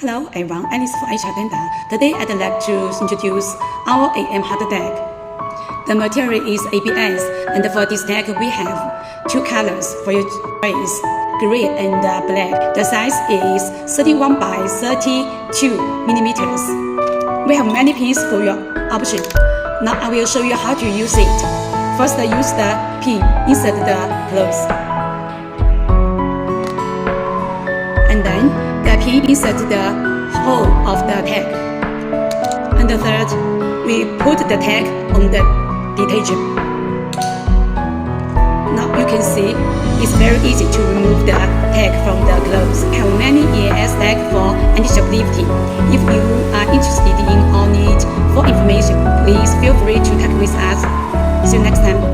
Hello everyone, Alice for HR Panda. Today I'd like to introduce our AM hard tag. The material is ABS, and for this tag we have two colors for your choice, green and black. The size is 31 by 32 millimeters. We have many pins for your option. Now I will show you how to use it. First, use the pin inside the clothes, and then the pin inside the hole of the tag. And the third, we put the tag on the detergent. Now you can see it's very easy to remove the tag from the clothes. I have many EAS tags for anti-shoplifting. If you are interested in or need for information, please feel free to contact with us. See you next time.